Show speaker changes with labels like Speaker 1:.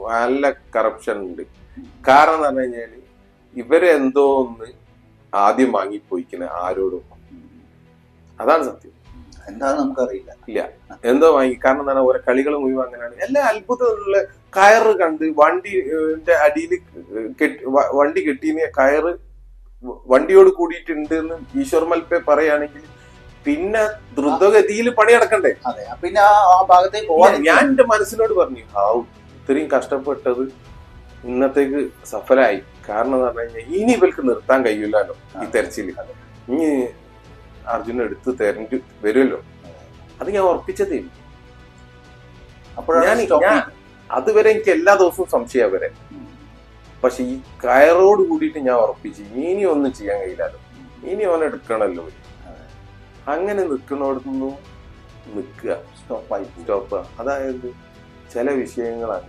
Speaker 1: നല്ല കറപ്ഷൻ ഉണ്ട്. കാരണം എന്ന് പറഞ്ഞു കഴിഞ്ഞാല് ഇവരെന്തോ ഒന്ന് ആദ്യം വാങ്ങിപ്പോയിക്കുന്ന ആരോടും, അതാണ് സത്യം.
Speaker 2: എന്താണ് നമുക്കറിയില്ല.
Speaker 1: ഇല്ല, എന്തോ വാങ്ങി. കാരണം എന്താണ്, ഓരോ കളികൾ മുഴുവൻ അങ്ങനെയാണ്. എല്ലാ അത്ഭുതമുള്ള കയറ് കണ്ട് വണ്ടിന്റെ അടിയിൽ വണ്ടി കെട്ടിയ കയറ് വണ്ടിയോട് കൂടിയിട്ടുണ്ട് എന്ന് ഈശ്വർ മൽപ്പെ പറയുകയാണെങ്കിൽ പിന്നെ ദ്രുതഗതിയിൽ പണി നടക്കണ്ടേ?
Speaker 2: അതെ, പിന്നെ ആ ഭാഗത്തേക്ക് പോവാൻ
Speaker 1: ഞാൻ എന്റെ മനസ്സിനോട് പറഞ്ഞു, ഹാവ് ഇത്രയും കഷ്ടപ്പെട്ടത് ഇന്നത്തേക്ക് സഫലമായി. കാരണം എന്ന് പറഞ്ഞു കഴിഞ്ഞാൽ ഇനി ഇവർക്ക് നിർത്താൻ കഴിയില്ലല്ലോ ഈ തെരച്ചില്. ഇനി അർജുന എടുത്ത് തെരഞ്ഞു വരുമല്ലോ, അത് ഞാൻ ഉറപ്പിച്ചതേ. ഞാൻ അതുവരെ എനിക്ക് എല്ലാ ദിവസവും സംശയം വരെ, പക്ഷെ ഈ കയറോട് കൂടിയിട്ട് ഞാൻ ഉറപ്പിച്ചു ഇനി ഒന്നും ചെയ്യാൻ കഴിയില്ലല്ലോ, ഇനി അവൻ എടുക്കണല്ലോ. അങ്ങനെ നിൽക്കണോടത്തൊന്നും നിൽക്കുക, സ്റ്റോപ്പ്. അതായത് ചില വിഷയങ്ങൾ അങ്ങനെ